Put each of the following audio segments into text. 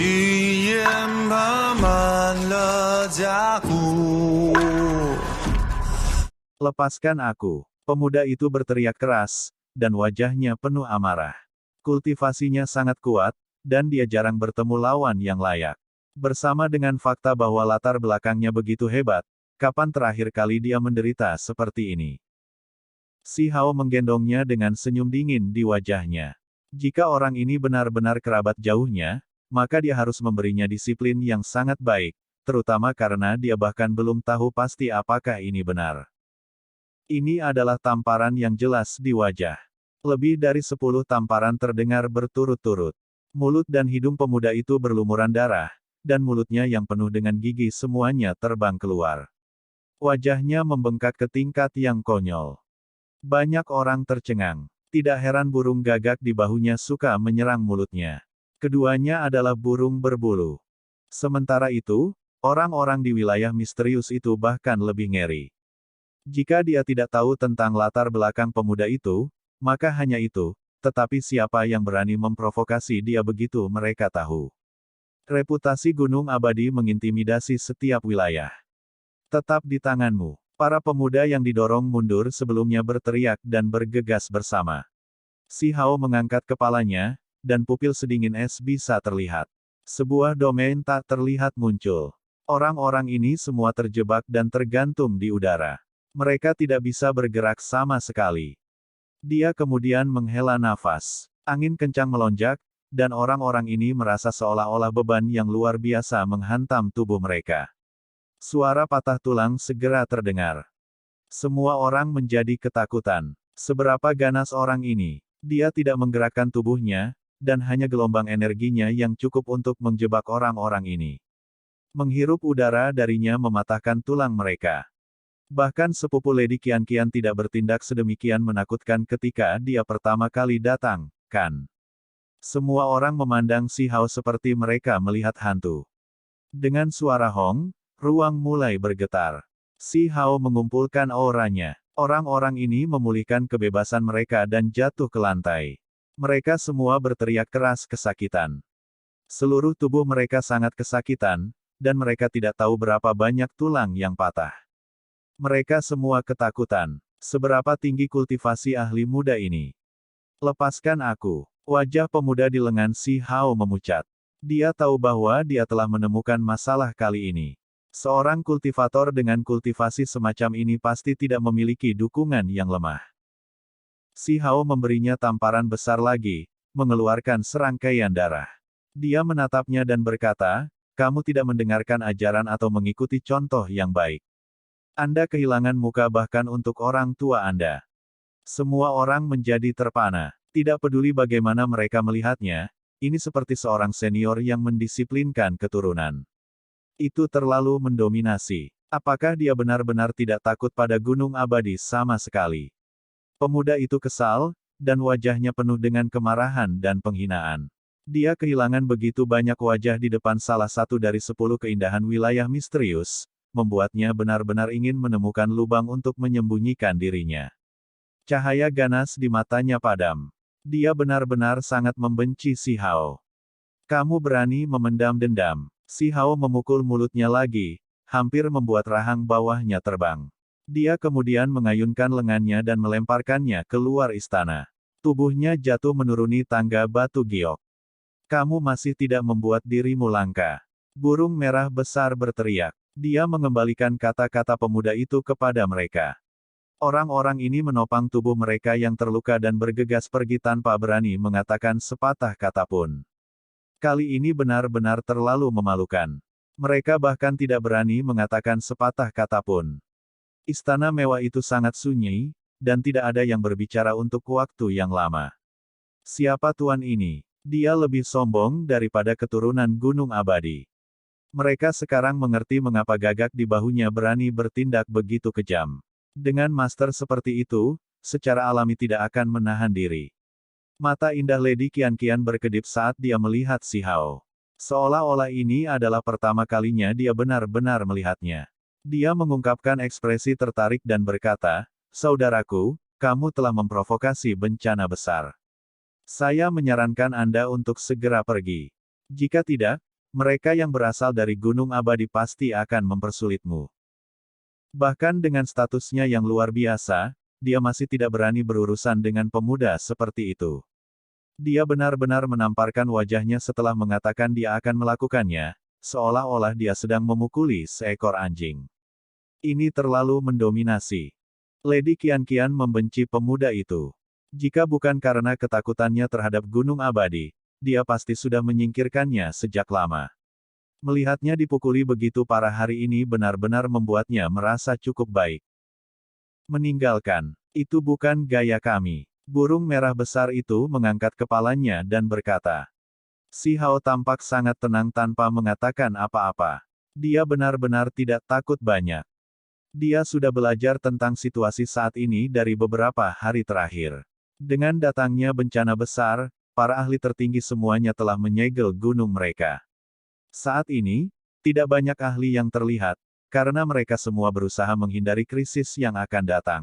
语言爬满了甲骨。 Lepaskan aku. Pemuda itu berteriak keras, dan wajahnya penuh amarah. Kultivasinya sangat kuat, dan dia jarang bertemu lawan yang layak. Bersama dengan fakta bahwa latar belakangnya begitu hebat, kapan terakhir kali dia menderita seperti ini? Si Hao menggendongnya dengan senyum dingin di wajahnya. Jika orang ini benar-benar kerabat jauhnya, maka dia harus memberinya disiplin yang sangat baik, terutama karena dia bahkan belum tahu pasti apakah ini benar. Ini adalah tamparan yang jelas di wajah. Lebih dari 10 tamparan terdengar berturut-turut. Mulut dan hidung pemuda itu berlumuran darah, dan mulutnya yang penuh dengan gigi semuanya terbang keluar. Wajahnya membengkak ke tingkat yang konyol. Banyak orang tercengang. Tidak heran burung gagak di bahunya suka menyerang mulutnya. Keduanya adalah burung berbulu. Sementara itu, orang-orang di wilayah misterius itu bahkan lebih ngeri. Jika dia tidak tahu tentang latar belakang pemuda itu, maka hanya itu, tetapi siapa yang berani memprovokasi dia begitu mereka tahu. Reputasi Gunung Abadi mengintimidasi setiap wilayah. Tetap di tanganmu. Para pemuda yang didorong mundur sebelumnya berteriak dan bergegas bersama. Si Hao mengangkat kepalanya, dan pupil sedingin es bisa terlihat. Sebuah domain tak terlihat muncul. Orang-orang ini semua terjebak dan tergantung di udara. Mereka tidak bisa bergerak sama sekali. Dia kemudian menghela nafas. Angin kencang melonjak, dan orang-orang ini merasa seolah-olah beban yang luar biasa menghantam tubuh mereka. Suara patah tulang segera terdengar. Semua orang menjadi ketakutan. Seberapa ganas orang ini? Dia tidak menggerakkan tubuhnya, dan hanya gelombang energinya yang cukup untuk menjebak orang-orang ini. Menghirup udara darinya mematahkan tulang mereka. Bahkan sepupu Lady Qian-Qian tidak bertindak sedemikian menakutkan ketika dia pertama kali datang, kan? Semua orang memandang Si Hao seperti mereka melihat hantu. Dengan suara hong, ruang mulai bergetar. Si Hao mengumpulkan auranya. Orang-orang ini memulihkan kebebasan mereka dan jatuh ke lantai. Mereka semua berteriak keras kesakitan. Seluruh tubuh mereka sangat kesakitan, dan mereka tidak tahu berapa banyak tulang yang patah. Mereka semua ketakutan. Seberapa tinggi kultivasi ahli muda ini? Lepaskan aku. Wajah pemuda di lengan Si Hao memucat. Dia tahu bahwa dia telah menemukan masalah kali ini. Seorang kultivator dengan kultivasi semacam ini pasti tidak memiliki dukungan yang lemah. Si Hao memberinya tamparan besar lagi, mengeluarkan serangkaian darah. Dia menatapnya dan berkata, "Kamu tidak mendengarkan ajaran atau mengikuti contoh yang baik. Anda kehilangan muka bahkan untuk orang tua Anda." Semua orang menjadi terpana. Tidak peduli bagaimana mereka melihatnya, ini seperti seorang senior yang mendisiplinkan keturunan. Itu terlalu mendominasi. Apakah dia benar-benar tidak takut pada Gunung Abadi sama sekali? Pemuda itu kesal, dan wajahnya penuh dengan kemarahan dan penghinaan. Dia kehilangan begitu banyak wajah di depan salah satu dari 10 keindahan wilayah misterius, membuatnya benar-benar ingin menemukan lubang untuk menyembunyikan dirinya. Cahaya ganas di matanya padam. Dia benar-benar sangat membenci Si Hao. Kamu berani memendam dendam. Si Hao memukul mulutnya lagi, hampir membuat rahang bawahnya terbang. Dia kemudian mengayunkan lengannya dan melemparkannya keluar istana. Tubuhnya jatuh menuruni tangga batu giok. Kamu masih tidak membuat dirimu langka. Burung merah besar berteriak. Dia mengembalikan kata-kata pemuda itu kepada mereka. Orang-orang ini menopang tubuh mereka yang terluka dan bergegas pergi tanpa berani mengatakan sepatah kata pun. Kali ini benar-benar terlalu memalukan. Mereka bahkan tidak berani mengatakan sepatah kata pun. Istana mewah itu sangat sunyi, dan tidak ada yang berbicara untuk waktu yang lama. Siapa tuan ini? Dia lebih sombong daripada keturunan Gunung Abadi. Mereka sekarang mengerti mengapa gagak di bahunya berani bertindak begitu kejam. Dengan master seperti itu, secara alami tidak akan menahan diri. Mata indah Lady Qian-Qian berkedip saat dia melihat Si Hao. Seolah-olah ini adalah pertama kalinya dia benar-benar melihatnya. Dia mengungkapkan ekspresi tertarik dan berkata, "Saudaraku, kamu telah memprovokasi bencana besar. Saya menyarankan Anda untuk segera pergi. Jika tidak, Mereka yang berasal dari Gunung Abadi pasti akan mempersulitmu. Bahkan dengan statusnya yang luar biasa, dia masih tidak berani berurusan dengan pemuda seperti itu. Dia benar-benar menamparkan wajahnya setelah mengatakan dia akan melakukannya, seolah-olah dia sedang memukuli seekor anjing. Ini terlalu mendominasi. Lady Qianqian membenci pemuda itu. Jika bukan karena ketakutannya terhadap Gunung Abadi, dia pasti sudah menyingkirkannya sejak lama. Melihatnya dipukuli begitu parah hari ini benar-benar membuatnya merasa cukup baik. Meninggalkan. Itu bukan gaya kami. Burung merah besar itu mengangkat kepalanya dan berkata. Si Hao tampak sangat tenang tanpa mengatakan apa-apa. Dia benar-benar tidak takut banyak. Dia sudah belajar tentang situasi saat ini dari beberapa hari terakhir. Dengan datangnya bencana besar, para ahli tertinggi semuanya telah menyegel gunung mereka. Saat ini, tidak banyak ahli yang terlihat, karena mereka semua berusaha menghindari krisis yang akan datang.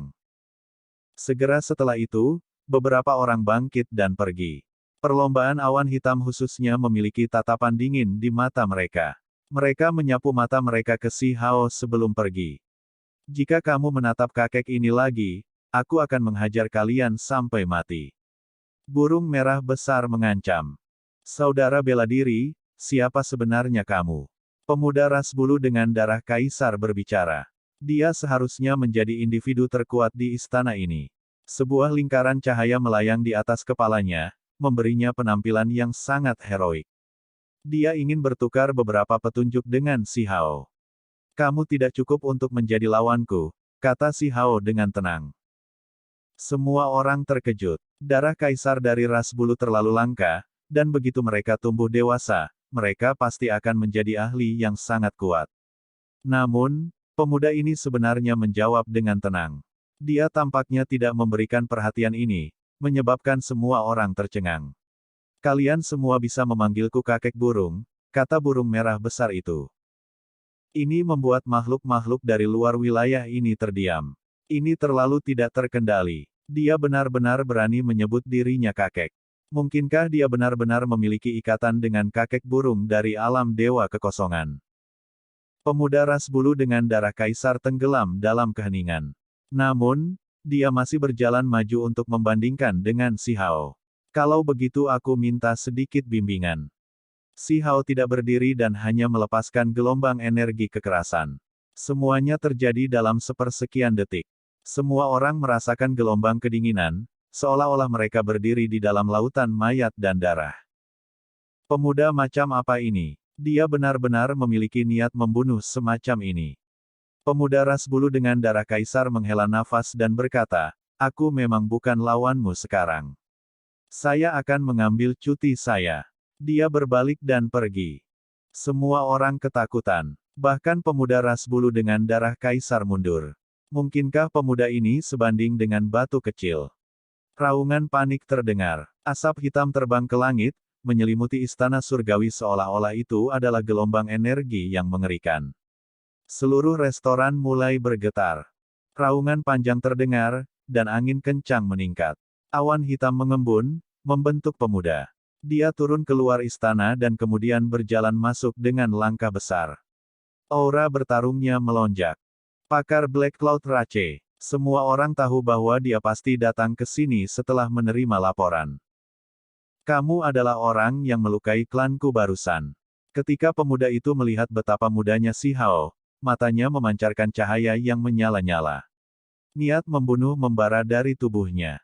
Segera setelah itu, beberapa orang bangkit dan pergi. Perlombaan awan hitam khususnya memiliki tatapan dingin di mata mereka. Mereka menyapu mata mereka ke Si Hao sebelum pergi. Jika kamu menatap kakek ini lagi, aku akan menghajar kalian sampai mati. Burung merah besar mengancam. Saudara bela diri, siapa sebenarnya kamu? Pemuda ras bulu dengan darah kaisar berbicara. Dia seharusnya menjadi individu terkuat di istana ini. Sebuah lingkaran cahaya melayang di atas kepalanya, memberinya penampilan yang sangat heroik. Dia ingin bertukar beberapa petunjuk dengan Si Hao. Kamu tidak cukup untuk menjadi lawanku, kata Si Hao dengan tenang. Semua orang terkejut. Darah kaisar dari ras bulu terlalu langka, dan begitu mereka tumbuh dewasa, mereka pasti akan menjadi ahli yang sangat kuat. Namun, pemuda ini sebenarnya menjawab dengan tenang. Dia tampaknya tidak memberikan perhatian ini, menyebabkan semua orang tercengang. Kalian semua bisa memanggilku kakek burung, kata burung merah besar itu. Ini membuat makhluk-makhluk dari luar wilayah ini terdiam. Ini terlalu tidak terkendali. Dia benar-benar berani menyebut dirinya kakek. Mungkinkah dia benar-benar memiliki ikatan dengan kakek burung dari alam dewa kekosongan? Pemuda ras bulu dengan darah kaisar tenggelam dalam keheningan. Namun, dia masih berjalan maju untuk membandingkan dengan Si Hao. Kalau begitu aku minta sedikit bimbingan. Si Hao tidak berdiri dan hanya melepaskan gelombang energi kekerasan. Semuanya terjadi dalam sepersekian detik. Semua orang merasakan gelombang kedinginan, seolah-olah mereka berdiri di dalam lautan mayat dan darah. Pemuda macam apa ini? Dia benar-benar memiliki niat membunuh semacam ini. Pemuda ras bulu dengan darah kaisar menghela nafas dan berkata, aku memang bukan lawanmu sekarang. Saya akan mengambil cuti saya. Dia berbalik dan pergi. Semua orang ketakutan. Bahkan pemuda ras bulu dengan darah kaisar mundur. Mungkinkah pemuda ini sebanding dengan batu kecil? Raungan panik terdengar. Asap hitam terbang ke langit, menyelimuti istana surgawi seolah-olah itu adalah gelombang energi yang mengerikan. Seluruh restoran mulai bergetar. Raungan panjang terdengar, dan angin kencang meningkat. Awan hitam mengembun, membentuk pemuda. Dia turun keluar istana dan kemudian berjalan masuk dengan langkah besar. Aura bertarungnya melonjak. Pakar Black Cloud Rache. Semua orang tahu bahwa dia pasti datang ke sini setelah menerima laporan. Kamu adalah orang yang melukai klanku barusan. Ketika pemuda itu melihat betapa mudanya Si Hao, matanya memancarkan cahaya yang menyala-nyala. Niat membunuh membara dari tubuhnya.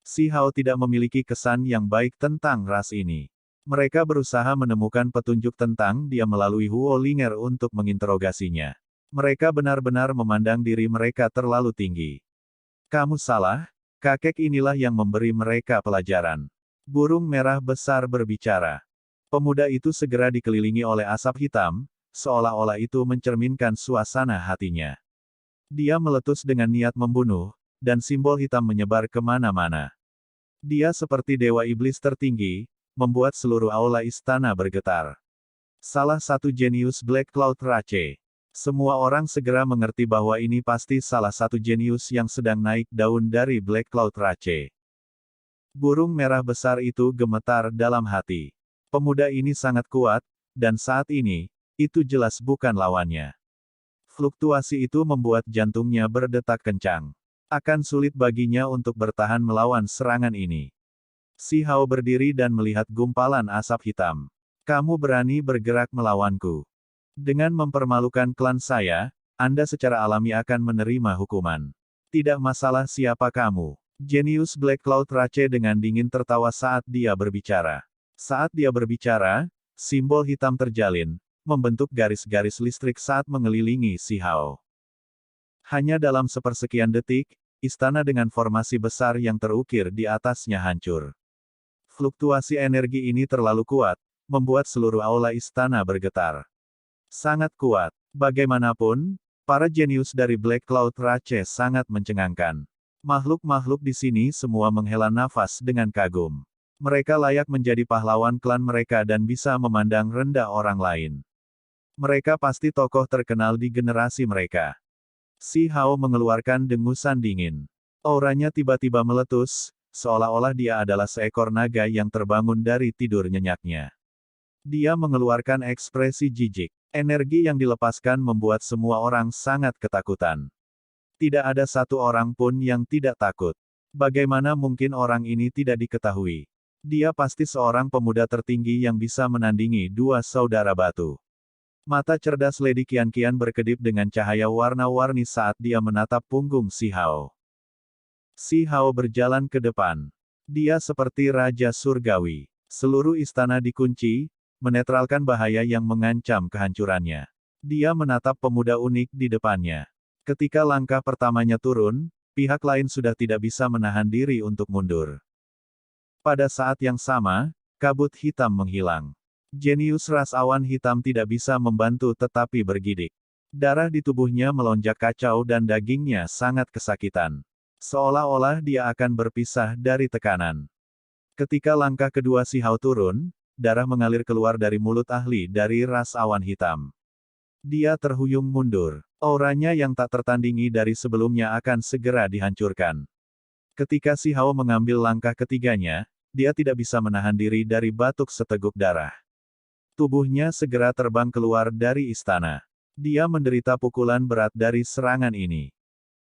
Si Hao tidak memiliki kesan yang baik tentang ras ini. Mereka berusaha menemukan petunjuk tentang dia melalui Huo Linger untuk menginterogasinya. Mereka benar-benar memandang diri mereka terlalu tinggi. Kamu salah, kakek inilah yang memberi mereka pelajaran. Burung merah besar berbicara. Pemuda itu segera dikelilingi oleh asap hitam, seolah-olah itu mencerminkan suasana hatinya. Dia meletus dengan niat membunuh, dan simbol hitam menyebar kemana-mana. Dia seperti dewa iblis tertinggi, membuat seluruh aula istana bergetar. Salah satu jenius Black Cloud Rache. Semua orang segera mengerti bahwa ini pasti salah satu jenius yang sedang naik daun dari Black Cloud Rache. Burung merah besar itu gemetar dalam hati. Pemuda ini sangat kuat, dan saat ini, itu jelas bukan lawannya. Fluktuasi itu membuat jantungnya berdetak kencang. Akan sulit baginya untuk bertahan melawan serangan ini. Si Hao berdiri dan melihat gumpalan asap hitam. Kamu berani bergerak melawanku. Dengan mempermalukan klan saya, Anda secara alami akan menerima hukuman. Tidak masalah siapa kamu. Jenius Black Cloud Rache dengan dingin tertawa saat dia berbicara. Saat dia berbicara, simbol hitam terjalin, membentuk garis-garis listrik saat mengelilingi si Hao. Hanya dalam sepersekian detik, istana dengan formasi besar yang terukir di atasnya hancur. Fluktuasi energi ini terlalu kuat, membuat seluruh aula istana bergetar. Sangat kuat. Bagaimanapun, para jenius dari Black Cloud Rache sangat mencengangkan. Makhluk-makhluk di sini semua menghela nafas dengan kagum. Mereka layak menjadi pahlawan klan mereka dan bisa memandang rendah orang lain. Mereka pasti tokoh terkenal di generasi mereka. Si Hao mengeluarkan dengusan dingin. Auranya tiba-tiba meletus, seolah-olah dia adalah seekor naga yang terbangun dari tidur nyenyaknya. Dia mengeluarkan ekspresi jijik. Energi yang dilepaskan membuat semua orang sangat ketakutan. Tidak ada satu orang pun yang tidak takut. Bagaimana mungkin orang ini tidak diketahui? Dia pasti seorang pemuda tertinggi yang bisa menandingi dua saudara batu. Mata cerdas Lady Qianqian berkedip dengan cahaya warna-warni saat dia menatap punggung si Hao. Si Hao berjalan ke depan. Dia seperti Raja Surgawi. Seluruh istana dikunci, menetralkan bahaya yang mengancam kehancurannya. Dia menatap pemuda unik di depannya. Ketika langkah pertamanya turun, pihak lain sudah tidak bisa menahan diri untuk mundur. Pada saat yang sama, kabut hitam menghilang. Jenius ras awan hitam tidak bisa membantu tetapi bergidik. Darah di tubuhnya melonjak kacau dan dagingnya sangat kesakitan. Seolah-olah dia akan berpisah dari tekanan. Ketika langkah kedua si Hao turun, darah mengalir keluar dari mulut ahli dari ras awan hitam. Dia terhuyung mundur. Auranya yang tak tertandingi dari sebelumnya akan segera dihancurkan. Ketika si Hao mengambil langkah ketiganya, dia tidak bisa menahan diri dari batuk seteguk darah. Tubuhnya segera terbang keluar dari istana. Dia menderita pukulan berat dari serangan ini.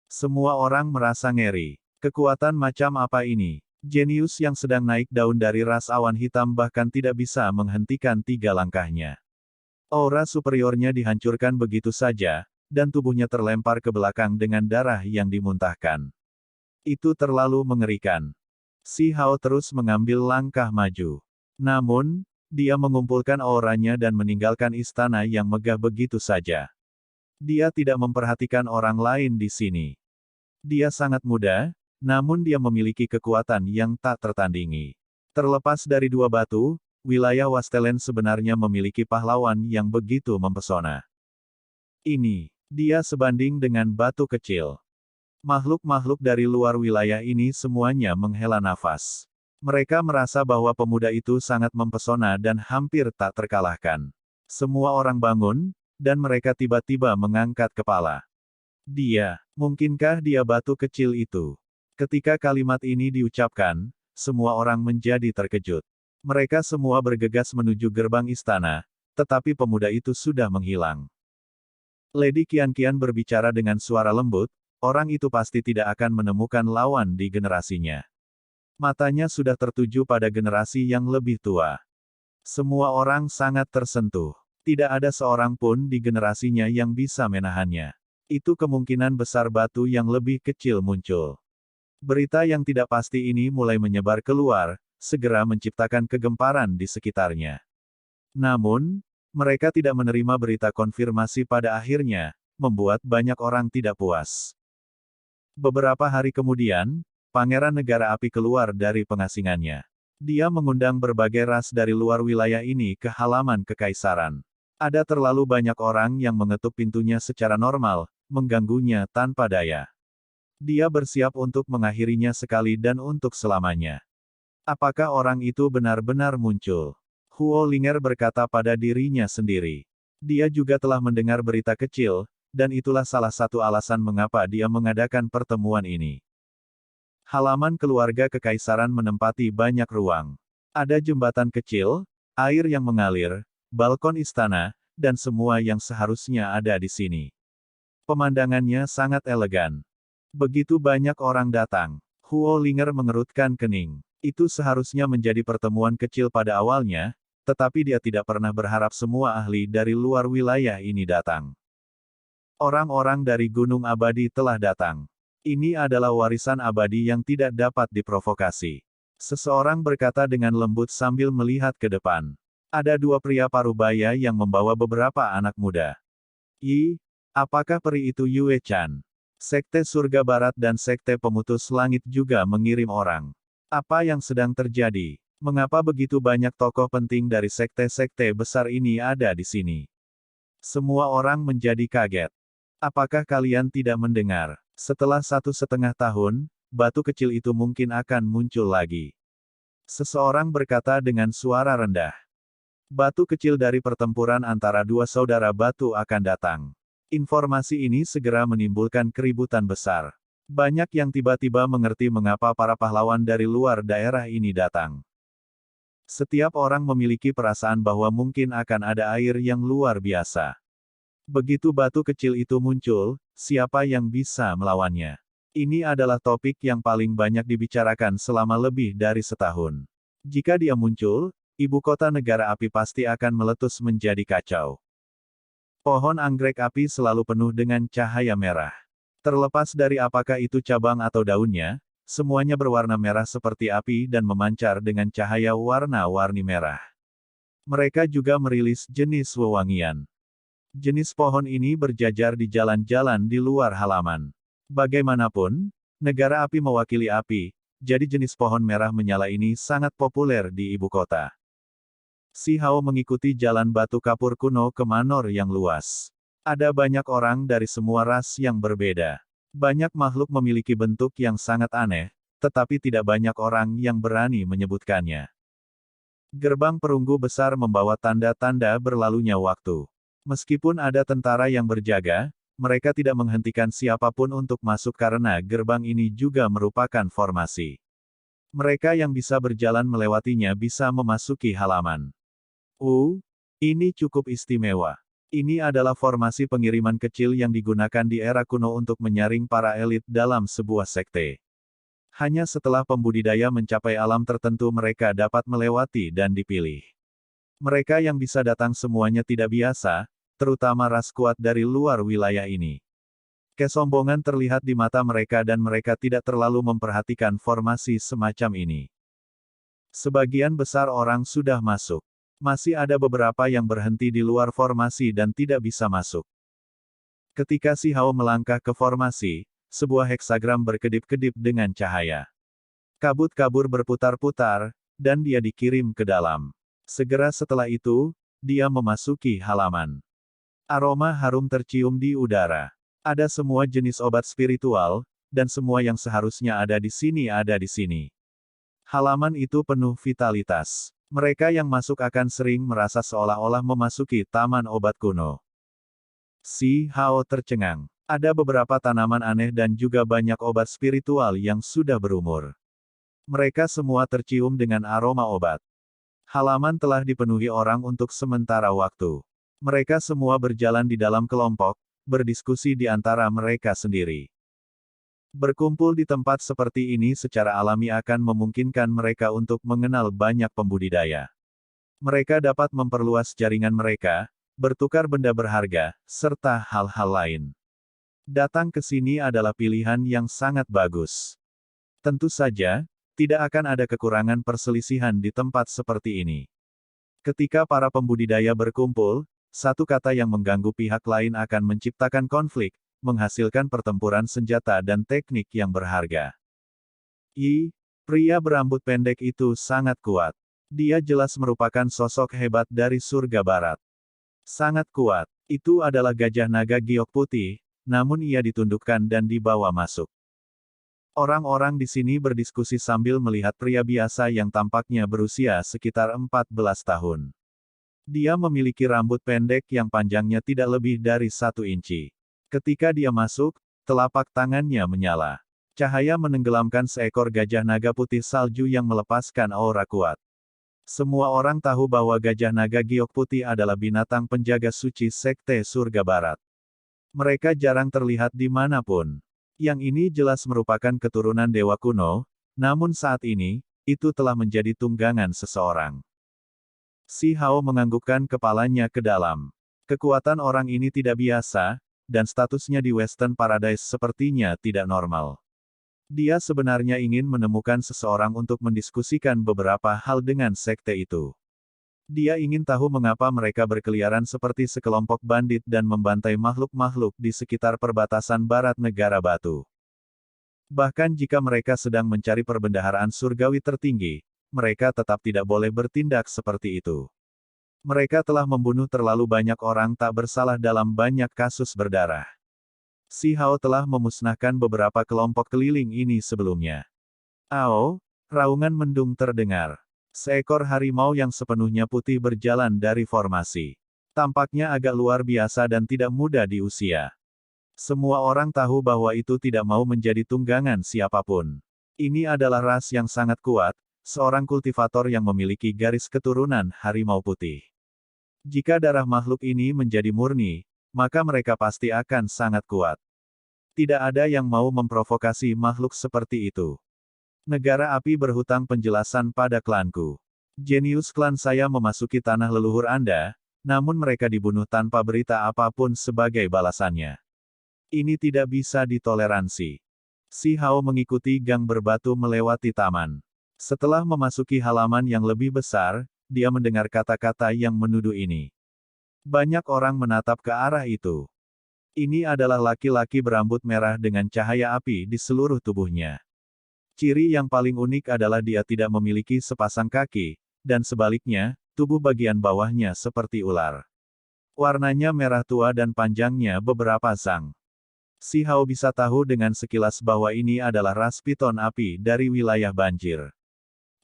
Semua orang merasa ngeri. Kekuatan macam apa ini? Jenius yang sedang naik daun dari ras awan hitam bahkan tidak bisa menghentikan 3 langkahnya. Aura superiornya dihancurkan begitu saja, dan tubuhnya terlempar ke belakang dengan darah yang dimuntahkan. Itu terlalu mengerikan. Si Hao terus mengambil langkah maju. Namun, dia mengumpulkan auranya dan meninggalkan istana yang megah begitu saja. Dia tidak memperhatikan orang lain di sini. Dia sangat muda, namun dia memiliki kekuatan yang tak tertandingi. Terlepas dari 2 batu, wilayah Wastelen sebenarnya memiliki pahlawan yang begitu mempesona. Dia sebanding dengan batu kecil. Makhluk-makhluk dari luar wilayah ini semuanya menghela nafas. Mereka merasa bahwa pemuda itu sangat mempesona dan hampir tak terkalahkan. Semua orang bangun, dan mereka tiba-tiba mengangkat kepala. Mungkinkah dia batu kecil itu? Ketika kalimat ini diucapkan, semua orang menjadi terkejut. Mereka semua bergegas menuju gerbang istana, tetapi pemuda itu sudah menghilang. Lady Qianqian berbicara dengan suara lembut, orang itu pasti tidak akan menemukan lawan di generasinya. Matanya sudah tertuju pada generasi yang lebih tua. Semua orang sangat tersentuh. Tidak ada seorang pun di generasinya yang bisa menahannya. Itu kemungkinan besar batu yang lebih kecil muncul. Berita yang tidak pasti ini mulai menyebar keluar, segera menciptakan kegemparan di sekitarnya. Namun, mereka tidak menerima berita konfirmasi pada akhirnya, membuat banyak orang tidak puas. Beberapa hari kemudian, Pangeran Negara Api keluar dari pengasingannya. Dia mengundang berbagai ras dari luar wilayah ini ke halaman kekaisaran. Ada terlalu banyak orang yang mengetuk pintunya secara normal, mengganggunya tanpa daya. Dia bersiap untuk mengakhirinya sekali dan untuk selamanya. Apakah orang itu benar-benar muncul? Huo Linger berkata pada dirinya sendiri. Dia juga telah mendengar berita kecil, dan itulah salah satu alasan mengapa dia mengadakan pertemuan ini. Halaman keluarga kekaisaran menempati banyak ruang. Ada jembatan kecil, air yang mengalir, balkon istana, dan semua yang seharusnya ada di sini. Pemandangannya sangat elegan. Begitu banyak orang datang. Huo Linger mengerutkan kening. Itu seharusnya menjadi pertemuan kecil pada awalnya, tetapi dia tidak pernah berharap semua ahli dari luar wilayah ini datang. Orang-orang dari Gunung Abadi telah datang. Ini adalah warisan abadi yang tidak dapat diprovokasi. Seseorang berkata dengan lembut sambil melihat ke depan. Ada dua pria parubaya yang membawa beberapa anak muda. Apakah peri itu Yue Chan? Sekte Surga Barat dan Sekte Pemutus Langit juga mengirim orang. Apa yang sedang terjadi? Mengapa begitu banyak tokoh penting dari sekte-sekte besar ini ada di sini? Semua orang menjadi kaget. Apakah kalian tidak mendengar? Setelah 1,5 tahun, batu kecil itu mungkin akan muncul lagi. Seseorang berkata dengan suara rendah. Batu kecil dari pertempuran antara dua saudara batu akan datang. Informasi ini segera menimbulkan keributan besar. Banyak yang tiba-tiba mengerti mengapa para pahlawan dari luar daerah ini datang. Setiap orang memiliki perasaan bahwa mungkin akan ada air yang luar biasa. Begitu batu kecil itu muncul, siapa yang bisa melawannya? Ini adalah topik yang paling banyak dibicarakan selama lebih dari setahun. Jika dia muncul, ibu kota negara api pasti akan meletus menjadi kacau. Pohon anggrek api selalu penuh dengan cahaya merah. Terlepas dari apakah itu cabang atau daunnya, semuanya berwarna merah seperti api dan memancar dengan cahaya warna-warni merah. Mereka juga merilis jenis wewangian. Jenis pohon ini berjajar di jalan-jalan di luar halaman. Bagaimanapun, negara api mewakili api, jadi jenis pohon merah menyala ini sangat populer di ibu kota. Si Hao mengikuti jalan batu kapur kuno ke manor yang luas. Ada banyak orang dari semua ras yang berbeda. Banyak makhluk memiliki bentuk yang sangat aneh, tetapi tidak banyak orang yang berani menyebutkannya. Gerbang perunggu besar membawa tanda-tanda berlalunya waktu. Meskipun ada tentara yang berjaga, mereka tidak menghentikan siapapun untuk masuk karena gerbang ini juga merupakan formasi. Mereka yang bisa berjalan melewatinya bisa memasuki halaman. Ini cukup istimewa. Ini adalah formasi pengiriman kecil yang digunakan di era kuno untuk menyaring para elit dalam sebuah sekte. Hanya setelah pembudidaya mencapai alam tertentu mereka dapat melewati dan dipilih. Mereka yang bisa datang semuanya tidak biasa, terutama ras kuat dari luar wilayah ini. Kesombongan terlihat di mata mereka dan mereka tidak terlalu memperhatikan formasi semacam ini. Sebagian besar orang sudah masuk. Masih ada beberapa yang berhenti di luar formasi dan tidak bisa masuk. Ketika Si Hao melangkah ke formasi, sebuah heksagram berkedip-kedip dengan cahaya. Kabut-kabur berputar-putar, dan dia dikirim ke dalam. Segera setelah itu, dia memasuki halaman. Aroma harum tercium di udara. Ada semua jenis obat spiritual, dan semua yang seharusnya ada di sini ada di sini. Halaman itu penuh vitalitas. Mereka yang masuk akan sering merasa seolah-olah memasuki taman obat kuno. Si Hao tercengang. Ada beberapa tanaman aneh dan juga banyak obat spiritual yang sudah berumur. Mereka semua tercium dengan aroma obat. Halaman telah dipenuhi orang untuk sementara waktu. Mereka semua berjalan di dalam kelompok, berdiskusi di antara mereka sendiri. Berkumpul di tempat seperti ini secara alami akan memungkinkan mereka untuk mengenal banyak pembudidaya. Mereka dapat memperluas jaringan mereka, bertukar benda berharga, serta hal-hal lain. Datang ke sini adalah pilihan yang sangat bagus. Tentu saja, tidak akan ada kekurangan perselisihan di tempat seperti ini. Ketika para pembudidaya berkumpul, satu kata yang mengganggu pihak lain akan menciptakan konflik, menghasilkan pertempuran senjata dan teknik yang berharga. Pria berambut pendek itu sangat kuat. Dia jelas merupakan sosok hebat dari surga barat. Sangat kuat. Itu adalah gajah naga giok putih, namun ia ditundukkan dan dibawa masuk. Orang-orang di sini berdiskusi sambil melihat pria biasa yang tampaknya berusia sekitar 14 tahun. Dia memiliki rambut pendek yang panjangnya tidak lebih dari 1 inci. Ketika dia masuk, telapak tangannya menyala. Cahaya menenggelamkan seekor gajah naga putih salju yang melepaskan aura kuat. Semua orang tahu bahwa gajah naga giok putih adalah binatang penjaga suci Sekte Surga Barat. Mereka jarang terlihat di manapun. Yang ini jelas merupakan keturunan dewa kuno, namun saat ini, itu telah menjadi tunggangan seseorang. Si Hao menganggukkan kepalanya ke dalam. Kekuatan orang ini tidak biasa, dan statusnya di Western Paradise sepertinya tidak normal. Dia sebenarnya ingin menemukan seseorang untuk mendiskusikan beberapa hal dengan sekte itu. Dia ingin tahu mengapa mereka berkeliaran seperti sekelompok bandit dan membantai makhluk-makhluk di sekitar perbatasan barat negara batu. Bahkan jika mereka sedang mencari perbendaharaan surgawi tertinggi, mereka tetap tidak boleh bertindak seperti itu. Mereka telah membunuh terlalu banyak orang tak bersalah dalam banyak kasus berdarah. Si Hao telah memusnahkan beberapa kelompok keliling ini sebelumnya. Ao, raungan mendung terdengar. Seekor harimau yang sepenuhnya putih berjalan dari formasi. Tampaknya agak luar biasa dan tidak muda di usia. Semua orang tahu bahwa itu tidak mau menjadi tunggangan siapapun. Ini adalah ras yang sangat kuat, seorang kultivator yang memiliki garis keturunan harimau putih. Jika darah makhluk ini menjadi murni, maka mereka pasti akan sangat kuat. Tidak ada yang mau memprovokasi makhluk seperti itu. Negara api berhutang penjelasan pada klanku. Jenius klan saya memasuki tanah leluhur Anda, namun mereka dibunuh tanpa berita apapun sebagai balasannya. Ini tidak bisa ditoleransi. Si Hao mengikuti gang berbatu melewati taman. Setelah memasuki halaman yang lebih besar, dia mendengar kata-kata yang menuduh ini. Banyak orang menatap ke arah itu. Ini adalah laki-laki berambut merah dengan cahaya api di seluruh tubuhnya. Ciri yang paling unik adalah dia tidak memiliki sepasang kaki, dan sebaliknya, tubuh bagian bawahnya seperti ular. Warnanya merah tua dan panjangnya beberapa zang. Si Hao bisa tahu dengan sekilas bahwa ini adalah ras piton api dari wilayah banjir.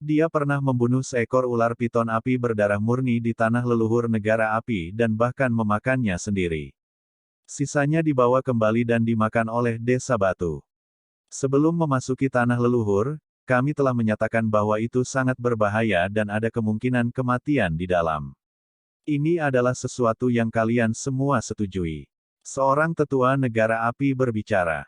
Dia pernah membunuh seekor ular piton api berdarah murni di tanah leluhur negara api dan bahkan memakannya sendiri. Sisanya dibawa kembali dan dimakan oleh desa batu. Sebelum memasuki tanah leluhur, kami telah menyatakan bahwa itu sangat berbahaya dan ada kemungkinan kematian di dalam. Ini adalah sesuatu yang kalian semua setujui. Seorang tetua negara api berbicara.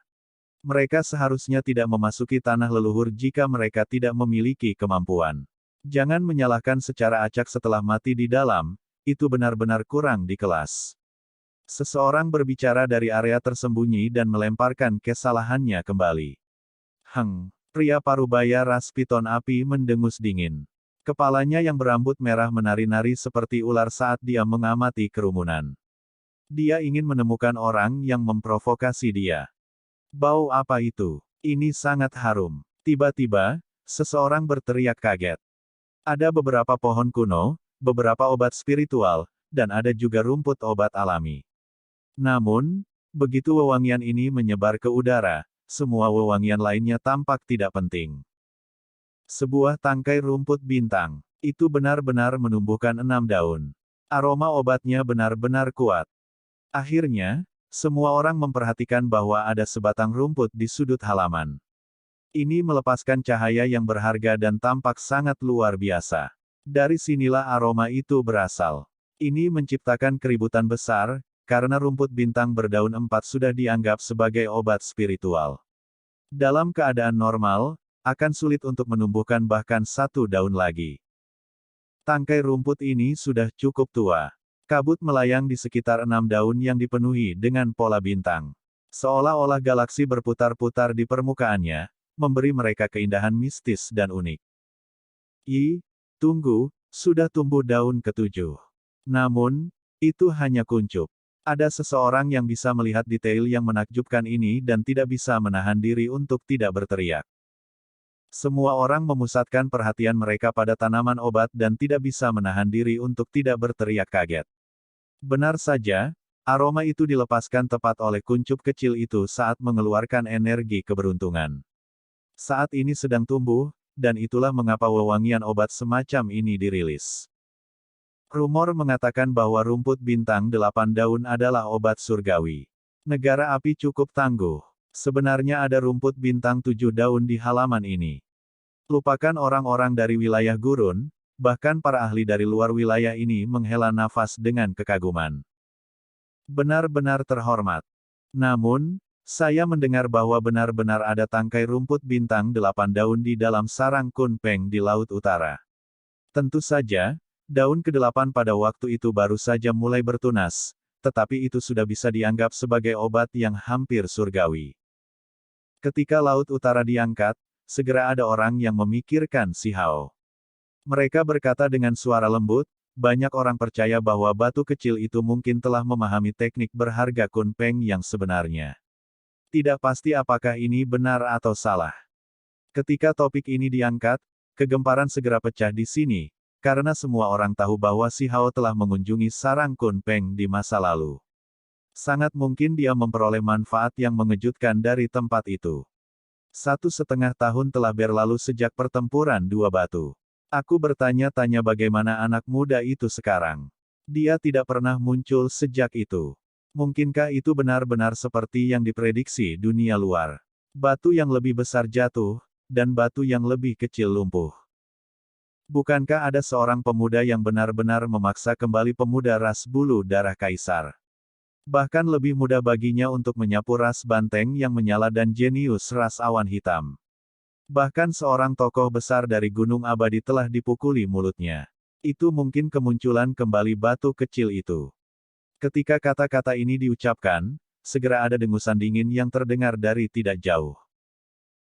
Mereka seharusnya tidak memasuki tanah leluhur jika mereka tidak memiliki kemampuan. Jangan menyalahkan secara acak setelah mati di dalam, itu benar-benar kurang di kelas. Seseorang berbicara dari area tersembunyi dan melemparkan kesalahannya kembali. Pria parubaya ras piton api mendengus dingin. Kepalanya yang berambut merah menari-nari seperti ular saat dia mengamati kerumunan. Dia ingin menemukan orang yang memprovokasi dia. Bau apa itu? Ini sangat harum. Tiba-tiba, seseorang berteriak kaget. Ada beberapa pohon kuno, beberapa obat spiritual, dan ada juga rumput obat alami. Namun, begitu wewangian ini menyebar ke udara, semua wewangian lainnya tampak tidak penting. Sebuah tangkai rumput bintang. Itu benar-benar menumbuhkan 6 daun. Aroma obatnya benar-benar kuat. Akhirnya, semua orang memperhatikan bahwa ada sebatang rumput di sudut halaman. Ini melepaskan cahaya yang berharga dan tampak sangat luar biasa. Dari sinilah aroma itu berasal. Ini menciptakan keributan besar, karena rumput bintang berdaun 4 sudah dianggap sebagai obat spiritual. Dalam keadaan normal, akan sulit untuk menumbuhkan bahkan 1 daun lagi. Tangkai rumput ini sudah cukup tua. Kabut melayang di sekitar 6 daun yang dipenuhi dengan pola bintang. Seolah-olah galaksi berputar-putar di permukaannya, memberi mereka keindahan mistis dan unik. Tunggu, sudah tumbuh daun ke-7. Namun, itu hanya kuncup. Ada seseorang yang bisa melihat detail yang menakjubkan ini dan tidak bisa menahan diri untuk tidak berteriak. Semua orang memusatkan perhatian mereka pada tanaman obat dan tidak bisa menahan diri untuk tidak berteriak kaget. Benar saja, aroma itu dilepaskan tepat oleh kuncup kecil itu saat mengeluarkan energi keberuntungan. Saat ini sedang tumbuh, dan itulah mengapa wewangian obat semacam ini dirilis. Rumor mengatakan bahwa rumput bintang 8 daun adalah obat surgawi. Negara api cukup tangguh. Sebenarnya ada rumput bintang 7 daun di halaman ini. Lupakan orang-orang dari wilayah gurun, bahkan para ahli dari luar wilayah ini menghela nafas dengan kekaguman. Benar-benar terhormat. Namun, saya mendengar bahwa benar-benar ada tangkai rumput bintang 8 daun di dalam sarang Kunpeng di Laut Utara. Tentu saja, daun ke-8 pada waktu itu baru saja mulai bertunas, tetapi itu sudah bisa dianggap sebagai obat yang hampir surgawi. Ketika Laut Utara diangkat, segera ada orang yang memikirkan Si Hao. Mereka berkata dengan suara lembut, banyak orang percaya bahwa batu kecil itu mungkin telah memahami teknik berharga Kunpeng yang sebenarnya. Tidak pasti apakah ini benar atau salah. Ketika topik ini diangkat, kegemparan segera pecah di sini, karena semua orang tahu bahwa Si Hao telah mengunjungi sarang Kunpeng di masa lalu. Sangat mungkin dia memperoleh manfaat yang mengejutkan dari tempat itu. 1,5 tahun telah berlalu sejak pertempuran dua batu. Aku bertanya-tanya bagaimana anak muda itu sekarang. Dia tidak pernah muncul sejak itu. Mungkinkah itu benar-benar seperti yang diprediksi dunia luar? Batu yang lebih besar jatuh, dan batu yang lebih kecil lumpuh. Bukankah ada seorang pemuda yang benar-benar memaksa kembali pemuda ras bulu darah kaisar? Bahkan lebih mudah baginya untuk menyapu ras banteng yang menyala dan jenius ras awan hitam. Bahkan seorang tokoh besar dari Gunung Abadi telah dipukuli mulutnya. Itu mungkin kemunculan kembali batu kecil itu. Ketika kata-kata ini diucapkan, segera ada dengusan dingin yang terdengar dari tidak jauh.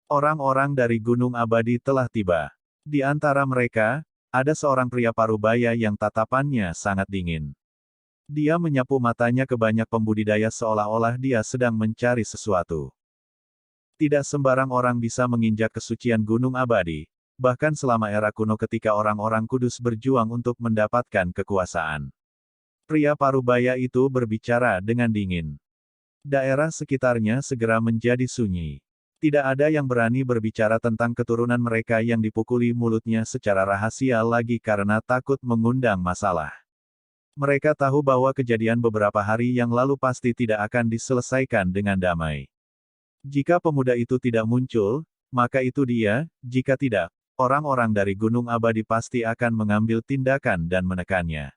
Orang-orang dari Gunung Abadi telah tiba. Di antara mereka, ada seorang pria parubaya yang tatapannya sangat dingin. Dia menyapu matanya ke banyak pembudidaya seolah-olah dia sedang mencari sesuatu. Tidak sembarang orang bisa menginjak kesucian Gunung Abadi, bahkan selama era kuno ketika orang-orang kudus berjuang untuk mendapatkan kekuasaan. Pria parubaya itu berbicara dengan dingin. Daerah sekitarnya segera menjadi sunyi. Tidak ada yang berani berbicara tentang keturunan mereka yang dipukuli mulutnya secara rahasia lagi karena takut mengundang masalah. Mereka tahu bahwa kejadian beberapa hari yang lalu pasti tidak akan diselesaikan dengan damai. Jika pemuda itu tidak muncul, maka itu dia, jika tidak, orang-orang dari Gunung Abadi pasti akan mengambil tindakan dan menekannya.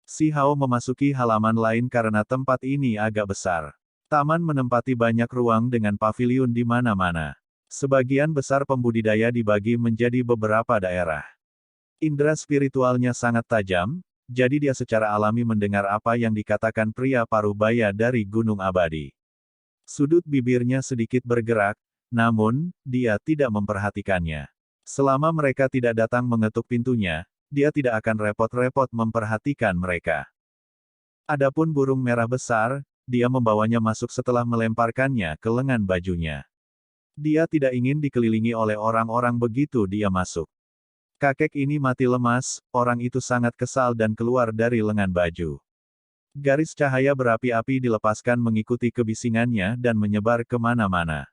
Si Hao memasuki halaman lain karena tempat ini agak besar. Taman menempati banyak ruang dengan paviliun di mana-mana. Sebagian besar pembudidaya dibagi menjadi beberapa daerah. Indra spiritualnya sangat tajam, jadi dia secara alami mendengar apa yang dikatakan pria parubaya dari Gunung Abadi. Sudut bibirnya sedikit bergerak, namun, dia tidak memperhatikannya. Selama mereka tidak datang mengetuk pintunya, dia tidak akan repot-repot memperhatikan mereka. Adapun burung merah besar, dia membawanya masuk setelah melemparkannya ke lengan bajunya. Dia tidak ingin dikelilingi oleh orang-orang begitu dia masuk. Kakek ini mati lemas, orang itu sangat kesal dan keluar dari lengan baju. Garis cahaya berapi-api dilepaskan mengikuti kebisingannya dan menyebar kemana-mana.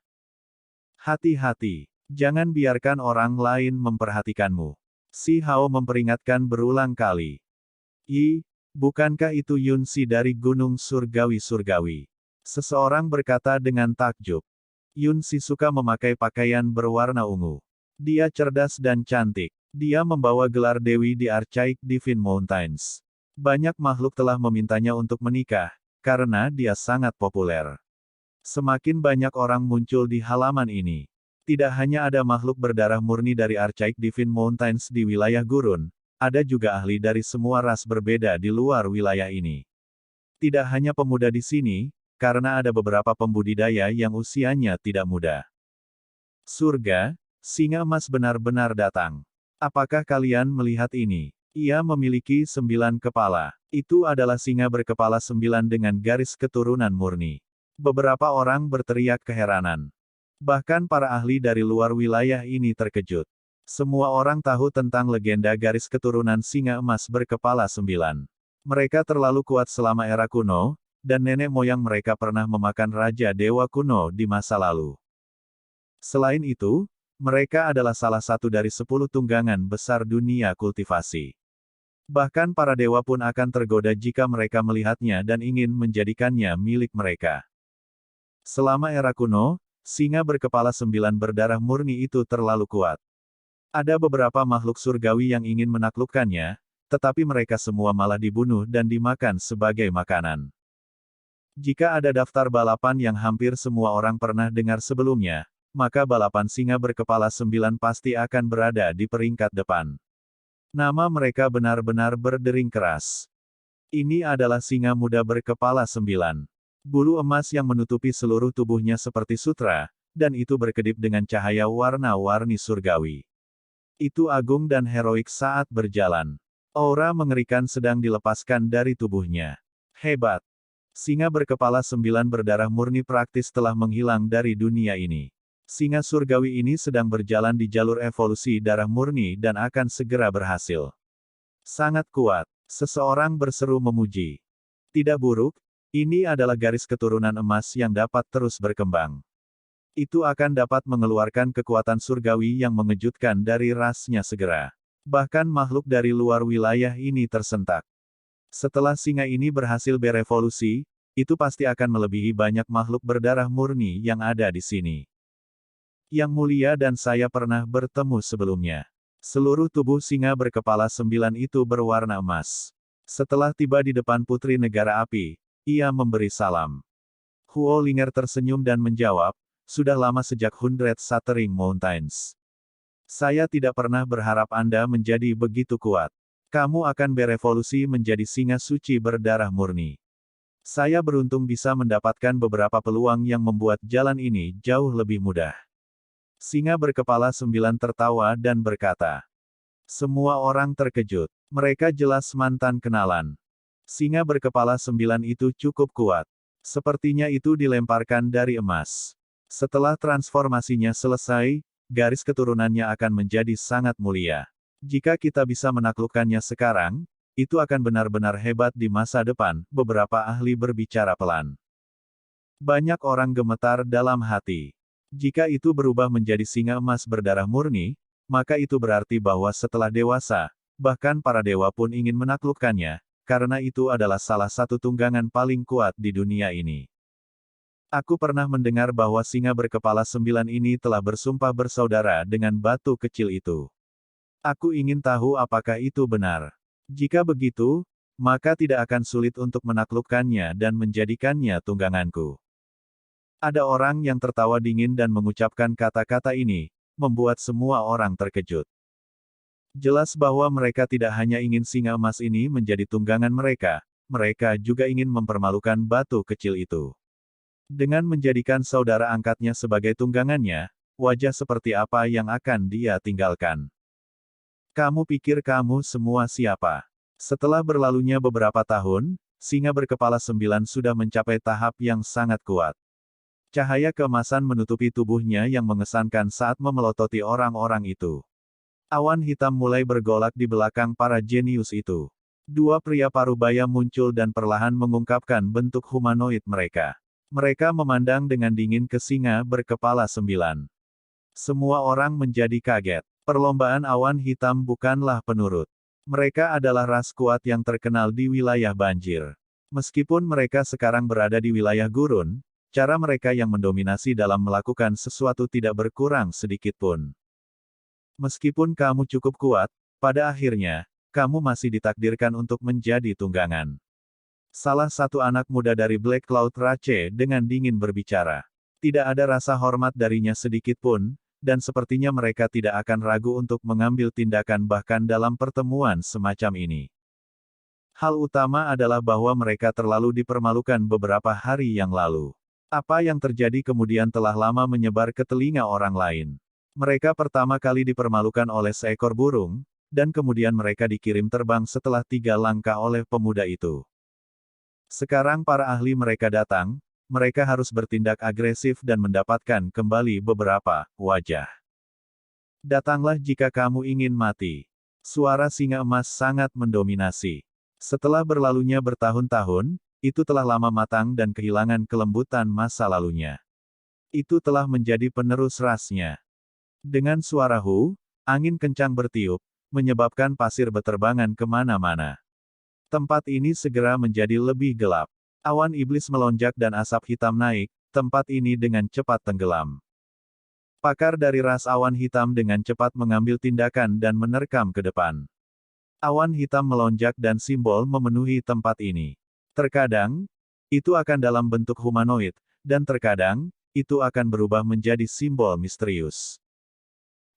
Hati-hati, jangan biarkan orang lain memperhatikanmu. Si Hao memperingatkan berulang kali. Bukankah itu Yunsi dari Gunung Surgawi-Surgawi? Seseorang berkata dengan takjub. Yunsi suka memakai pakaian berwarna ungu. Dia cerdas dan cantik. Dia membawa gelar dewi di Archaic Divine Mountains. Banyak makhluk telah memintanya untuk menikah, karena dia sangat populer. Semakin banyak orang muncul di halaman ini. Tidak hanya ada makhluk berdarah murni dari Archaic Divine Mountains di wilayah gurun, ada juga ahli dari semua ras berbeda di luar wilayah ini. Tidak hanya pemuda di sini, karena ada beberapa pembudidaya yang usianya tidak muda. Surga, singa emas benar-benar datang. Apakah kalian melihat ini? Ia memiliki 9 kepala. Itu adalah singa berkepala 9 dengan garis keturunan murni. Beberapa orang berteriak keheranan. Bahkan para ahli dari luar wilayah ini terkejut. Semua orang tahu tentang legenda garis keturunan singa emas berkepala 9. Mereka terlalu kuat selama era kuno, dan nenek moyang mereka pernah memakan raja dewa kuno di masa lalu. Selain itu, mereka adalah salah satu dari 10 tunggangan besar dunia kultivasi. Bahkan para dewa pun akan tergoda jika mereka melihatnya dan ingin menjadikannya milik mereka. Selama era kuno, singa berkepala 9 berdarah murni itu terlalu kuat. Ada beberapa makhluk surgawi yang ingin menaklukkannya, tetapi mereka semua malah dibunuh dan dimakan sebagai makanan. Jika ada daftar balapan yang hampir semua orang pernah dengar sebelumnya, maka balapan singa berkepala 9 pasti akan berada di peringkat depan. Nama mereka benar-benar berdering keras. Ini adalah singa muda berkepala 9. Bulu emas yang menutupi seluruh tubuhnya seperti sutra, dan itu berkedip dengan cahaya warna-warni surgawi. Itu agung dan heroik saat berjalan. Aura mengerikan sedang dilepaskan dari tubuhnya. Hebat! Singa berkepala 9 berdarah murni praktis telah menghilang dari dunia ini. Singa surgawi ini sedang berjalan di jalur evolusi darah murni dan akan segera berhasil. Sangat kuat, seseorang berseru memuji. Tidak buruk, ini adalah garis keturunan emas yang dapat terus berkembang. Itu akan dapat mengeluarkan kekuatan surgawi yang mengejutkan dari rasnya segera. Bahkan makhluk dari luar wilayah ini tersentak. Setelah singa ini berhasil berevolusi, itu pasti akan melebihi banyak makhluk berdarah murni yang ada di sini. Yang mulia dan saya pernah bertemu sebelumnya. Seluruh tubuh singa berkepala 9 itu berwarna emas. Setelah tiba di depan Putri Negara Api, ia memberi salam. Huo Linger tersenyum dan menjawab, sudah lama sejak 100 Shattering Mountains. Saya tidak pernah berharap Anda menjadi begitu kuat. Kamu akan berevolusi menjadi singa suci berdarah murni. Saya beruntung bisa mendapatkan beberapa peluang yang membuat jalan ini jauh lebih mudah. Singa berkepala 9 tertawa dan berkata. Semua orang terkejut. Mereka jelas mantan kenalan. Singa berkepala 9 itu cukup kuat. Sepertinya itu dilemparkan dari emas. Setelah transformasinya selesai, garis keturunannya akan menjadi sangat mulia. Jika kita bisa menaklukkannya sekarang, itu akan benar-benar hebat di masa depan, beberapa ahli berbicara pelan. Banyak orang gemetar dalam hati. Jika itu berubah menjadi singa emas berdarah murni, maka itu berarti bahwa setelah dewasa, bahkan para dewa pun ingin menaklukkannya, karena itu adalah salah satu tunggangan paling kuat di dunia ini. Aku pernah mendengar bahwa singa berkepala 9 ini telah bersumpah bersaudara dengan batu kecil itu. Aku ingin tahu apakah itu benar. Jika begitu, maka tidak akan sulit untuk menaklukkannya dan menjadikannya tungganganku. Ada orang yang tertawa dingin dan mengucapkan kata-kata ini, membuat semua orang terkejut. Jelas bahwa mereka tidak hanya ingin singa emas ini menjadi tunggangan mereka juga ingin mempermalukan batu kecil itu. Dengan menjadikan saudara angkatnya sebagai tunggangannya, wajah seperti apa yang akan dia tinggalkan? Kamu pikir kamu semua siapa? Setelah berlalunya beberapa tahun, singa berkepala 9 sudah mencapai tahap yang sangat kuat. Cahaya keemasan menutupi tubuhnya yang mengesankan saat memelototi orang-orang itu. Awan hitam mulai bergolak di belakang para jenius itu. Dua pria parubaya muncul dan perlahan mengungkapkan bentuk humanoid mereka. Mereka memandang dengan dingin ke singa berkepala 9. Semua orang menjadi kaget. Perlombaan awan hitam bukanlah penurut. Mereka adalah ras kuat yang terkenal di wilayah banjir. Meskipun mereka sekarang berada di wilayah gurun, cara mereka yang mendominasi dalam melakukan sesuatu tidak berkurang sedikit pun. Meskipun kamu cukup kuat, pada akhirnya, kamu masih ditakdirkan untuk menjadi tunggangan. Salah satu anak muda dari Black Cloud Rache dengan dingin berbicara. Tidak ada rasa hormat darinya sedikit pun, dan sepertinya mereka tidak akan ragu untuk mengambil tindakan bahkan dalam pertemuan semacam ini. Hal utama adalah bahwa mereka terlalu dipermalukan beberapa hari yang lalu. Apa yang terjadi kemudian telah lama menyebar ke telinga orang lain. Mereka pertama kali dipermalukan oleh seekor burung, dan kemudian mereka dikirim terbang setelah 3 langkah oleh pemuda itu. Sekarang para ahli mereka datang, mereka harus bertindak agresif dan mendapatkan kembali beberapa wajah. Datanglah jika kamu ingin mati. Suara singa emas sangat mendominasi. Setelah berlalunya bertahun-tahun, itu telah lama matang dan kehilangan kelembutan masa lalunya. Itu telah menjadi penerus rasnya. Dengan suara angin kencang bertiup, menyebabkan pasir beterbangan kemana-mana. Tempat ini segera menjadi lebih gelap. Awan iblis melonjak dan asap hitam naik, tempat ini dengan cepat tenggelam. Pakar dari ras awan hitam dengan cepat mengambil tindakan dan menerkam ke depan. Awan hitam melonjak dan simbol memenuhi tempat ini. Terkadang, itu akan dalam bentuk humanoid, dan terkadang, itu akan berubah menjadi simbol misterius.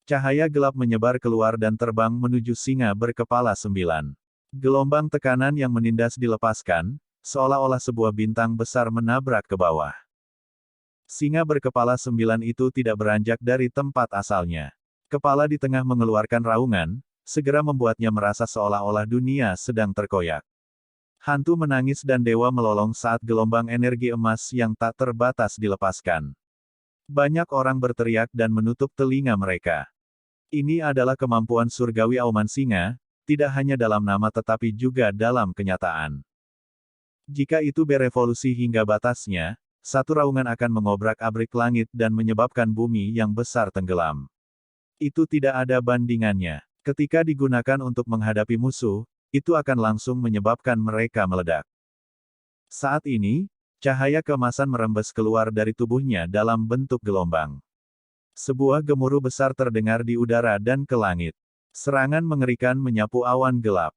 Cahaya gelap menyebar keluar dan terbang menuju singa berkepala 9. Gelombang tekanan yang menindas dilepaskan, seolah-olah sebuah bintang besar menabrak ke bawah. Singa berkepala 9 itu tidak beranjak dari tempat asalnya. Kepala di tengah mengeluarkan raungan, segera membuatnya merasa seolah-olah dunia sedang terkoyak. Hantu menangis dan dewa melolong saat gelombang energi emas yang tak terbatas dilepaskan. Banyak orang berteriak dan menutup telinga mereka. Ini adalah kemampuan surgawi auman singa, tidak hanya dalam nama tetapi juga dalam kenyataan. Jika itu berevolusi hingga batasnya, satu raungan akan mengobrak-abrik langit dan menyebabkan bumi yang besar tenggelam. Itu tidak ada bandingannya. Ketika digunakan untuk menghadapi musuh, itu akan langsung menyebabkan mereka meledak. Saat ini, cahaya keemasan merembes keluar dari tubuhnya dalam bentuk gelombang. Sebuah gemuruh besar terdengar di udara dan ke langit. Serangan mengerikan menyapu awan gelap.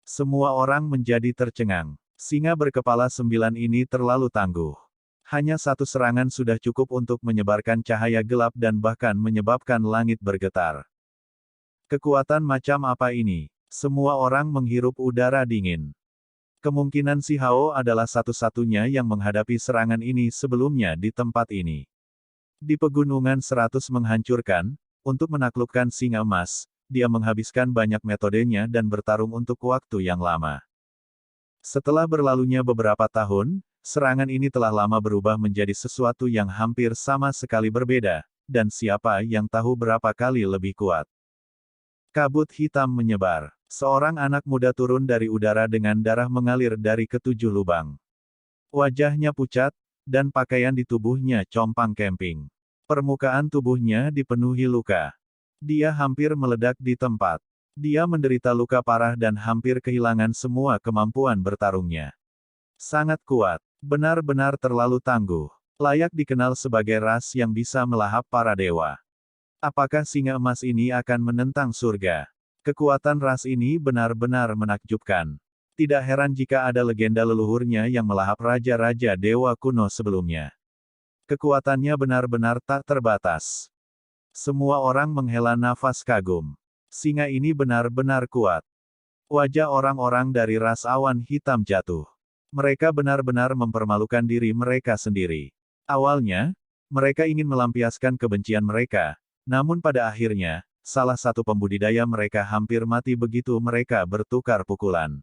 Semua orang menjadi tercengang. Singa berkepala 9 ini terlalu tangguh. Hanya satu serangan sudah cukup untuk menyebarkan cahaya gelap dan bahkan menyebabkan langit bergetar. Kekuatan macam apa ini? Semua orang menghirup udara dingin. Kemungkinan si Hao adalah satu-satunya yang menghadapi serangan ini sebelumnya di tempat ini. Di pegunungan 100 menghancurkan, untuk menaklukkan singa emas, dia menghabiskan banyak metodenya dan bertarung untuk waktu yang lama. Setelah berlalunya beberapa tahun, serangan ini telah lama berubah menjadi sesuatu yang hampir sama sekali berbeda, dan siapa yang tahu berapa kali lebih kuat. Kabut hitam menyebar. Seorang anak muda turun dari udara dengan darah mengalir dari ketujuh lubang. Wajahnya pucat, dan pakaian di tubuhnya compang camping. Permukaan tubuhnya dipenuhi luka. Dia hampir meledak di tempat. Dia menderita luka parah dan hampir kehilangan semua kemampuan bertarungnya. Sangat kuat. Benar-benar terlalu tangguh. Layak dikenal sebagai ras yang bisa melahap para dewa. Apakah singa emas ini akan menentang surga? Kekuatan ras ini benar-benar menakjubkan. Tidak heran jika ada legenda leluhurnya yang melahap raja-raja dewa kuno sebelumnya. Kekuatannya benar-benar tak terbatas. Semua orang menghela nafas kagum. Singa ini benar-benar kuat. Wajah orang-orang dari ras awan hitam jatuh. Mereka benar-benar mempermalukan diri mereka sendiri. Awalnya, mereka ingin melampiaskan kebencian mereka, namun pada akhirnya, salah satu pembudidaya mereka hampir mati begitu mereka bertukar pukulan.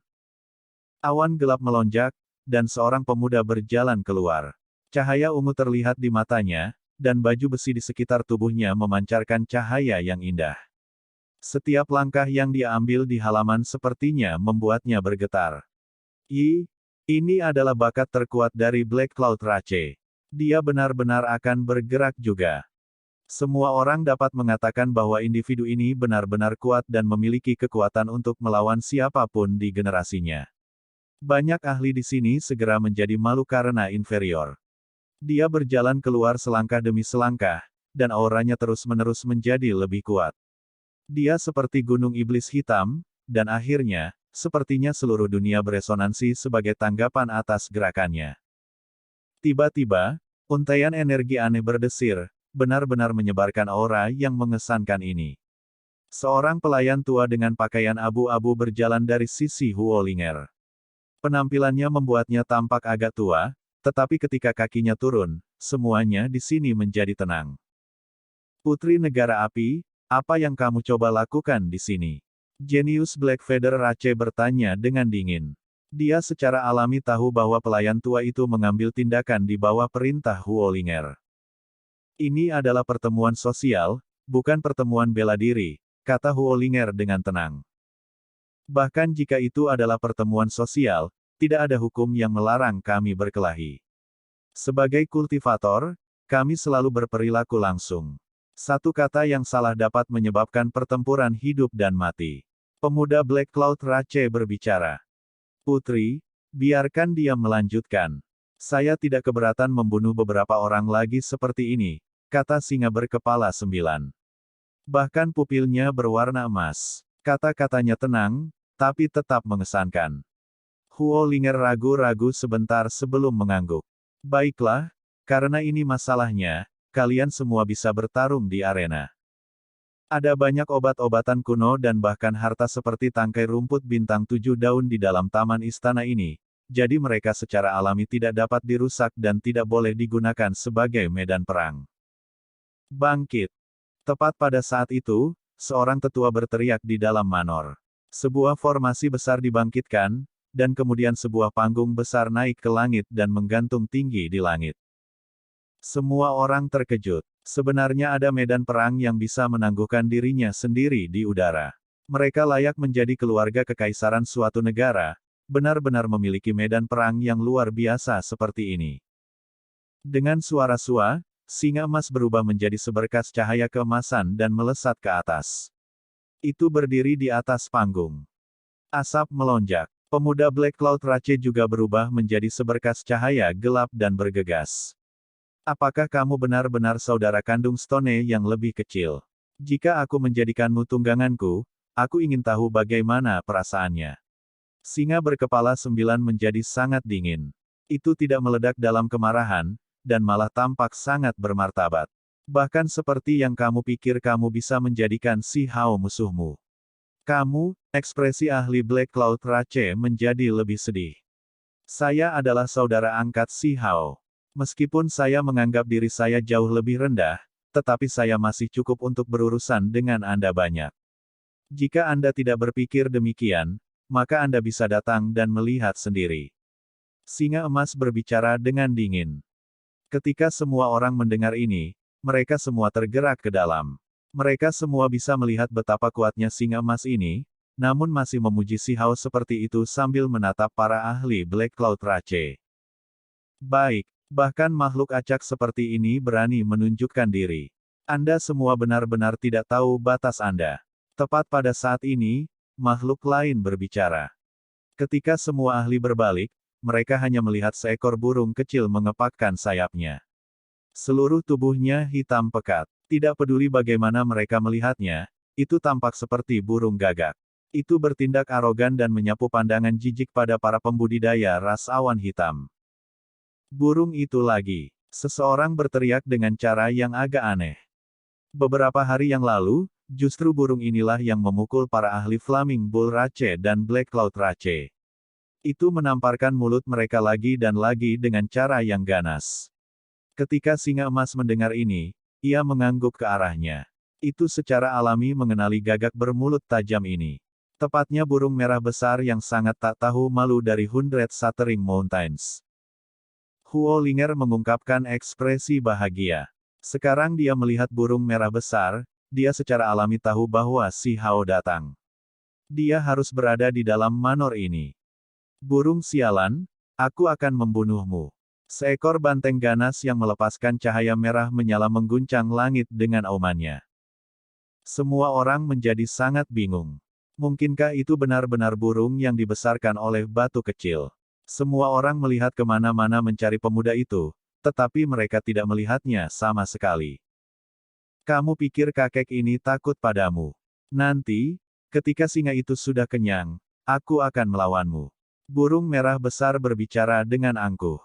Awan gelap melonjak, dan seorang pemuda berjalan keluar. Cahaya ungu terlihat di matanya, dan baju besi di sekitar tubuhnya memancarkan cahaya yang indah. Setiap langkah yang dia ambil di halaman sepertinya membuatnya bergetar. Ini adalah bakat terkuat dari Black Cloud Rache. Dia benar-benar akan bergerak juga. Semua orang dapat mengatakan bahwa individu ini benar-benar kuat dan memiliki kekuatan untuk melawan siapapun di generasinya. Banyak ahli di sini segera menjadi malu karena inferior. Dia berjalan keluar selangkah demi selangkah, dan auranya terus-menerus menjadi lebih kuat. Dia seperti gunung iblis hitam, dan akhirnya, sepertinya seluruh dunia beresonansi sebagai tanggapan atas gerakannya. Tiba-tiba, untaian energi aneh berdesir, benar-benar menyebarkan aura yang mengesankan ini. Seorang pelayan tua dengan pakaian abu-abu berjalan dari sisi Huolinger. Penampilannya membuatnya tampak agak tua, tetapi ketika kakinya turun, semuanya di sini menjadi tenang. Putri Negara Api, apa yang kamu coba lakukan di sini? Jenius Blackfeather Rache bertanya dengan dingin. Dia secara alami tahu bahwa pelayan tua itu mengambil tindakan di bawah perintah Huolinger. Ini adalah pertemuan sosial, bukan pertemuan bela diri, kata Huolinger dengan tenang. Bahkan jika itu adalah pertemuan sosial, tidak ada hukum yang melarang kami berkelahi. Sebagai kultivator, kami selalu berperilaku langsung. Satu kata yang salah dapat menyebabkan pertempuran hidup dan mati. Pemuda Black Cloud Rache berbicara. Putri, biarkan dia melanjutkan. Saya tidak keberatan membunuh beberapa orang lagi seperti ini, kata singa berkepala 9. Bahkan pupilnya berwarna emas. Kata-katanya tenang, tapi tetap mengesankan. Huo Linger ragu-ragu sebentar sebelum mengangguk. Baiklah, karena ini masalahnya, kalian semua bisa bertarung di arena. Ada banyak obat-obatan kuno dan bahkan harta seperti tangkai rumput bintang 7 daun di dalam taman istana ini, jadi mereka secara alami tidak dapat dirusak dan tidak boleh digunakan sebagai medan perang. Bangkit. Tepat pada saat itu, seorang tetua berteriak di dalam manor. Sebuah formasi besar dibangkitkan, dan kemudian sebuah panggung besar naik ke langit dan menggantung tinggi di langit. Semua orang terkejut. Sebenarnya ada medan perang yang bisa menangguhkan dirinya sendiri di udara. Mereka layak menjadi keluarga kekaisaran suatu negara, benar-benar memiliki medan perang yang luar biasa seperti ini. Dengan suara sua, singa emas berubah menjadi seberkas cahaya keemasan dan melesat ke atas. Itu berdiri di atas panggung. Asap melonjak. Pemuda Black Cloud Rache juga berubah menjadi seberkas cahaya gelap dan bergegas. Apakah kamu benar-benar saudara kandung Stone yang lebih kecil? Jika aku menjadikanmu tungganganku, aku ingin tahu bagaimana perasaannya. Singa berkepala 9 menjadi sangat dingin. Itu tidak meledak dalam kemarahan, dan malah tampak sangat bermartabat. Bahkan seperti yang kamu pikir kamu bisa menjadikan si Hao musuhmu. Kamu, ekspresi ahli Black Cloud Rache menjadi lebih sedih. Saya adalah saudara angkat si Hao. Meskipun saya menganggap diri saya jauh lebih rendah, tetapi saya masih cukup untuk berurusan dengan Anda banyak. Jika Anda tidak berpikir demikian, maka Anda bisa datang dan melihat sendiri. Singa emas berbicara dengan dingin. Ketika semua orang mendengar ini, mereka semua tergerak ke dalam. Mereka semua bisa melihat betapa kuatnya singa emas ini, namun masih memuji si Hao seperti itu sambil menatap para ahli Black Cloud Rache. Baik, bahkan makhluk acak seperti ini berani menunjukkan diri. Anda semua benar-benar tidak tahu batas Anda. Tepat pada saat ini, makhluk lain berbicara. Ketika semua ahli berbalik, mereka hanya melihat seekor burung kecil mengepakkan sayapnya. Seluruh tubuhnya hitam pekat. Tidak peduli bagaimana mereka melihatnya, itu tampak seperti burung gagak. Itu bertindak arogan dan menyapu pandangan jijik pada para pembudidaya ras awan hitam. Burung itu lagi. Seseorang berteriak dengan cara yang agak aneh. Beberapa hari yang lalu, justru burung inilah yang memukul para ahli Flaming Bull Rache dan Black Cloud Rache. Itu menamparkan mulut mereka lagi dan lagi dengan cara yang ganas. Ketika singa emas mendengar ini, ia mengangguk ke arahnya. Itu secara alami mengenali gagak bermulut tajam ini. Tepatnya burung merah besar yang sangat tak tahu malu dari Hundred Shattering Mountains. Huo Linger mengungkapkan ekspresi bahagia. Sekarang dia melihat burung merah besar, dia secara alami tahu bahwa si Hao datang. Dia harus berada di dalam manor ini. Burung sialan, aku akan membunuhmu. Seekor banteng ganas yang melepaskan cahaya merah menyala mengguncang langit dengan aumannya. Semua orang menjadi sangat bingung. Mungkinkah itu benar-benar burung yang dibesarkan oleh batu kecil? Semua orang melihat kemana-mana mencari pemuda itu, tetapi mereka tidak melihatnya sama sekali. Kamu pikir kakek ini takut padamu? Nanti, ketika singa itu sudah kenyang, aku akan melawanmu. Burung merah besar berbicara dengan angkuh.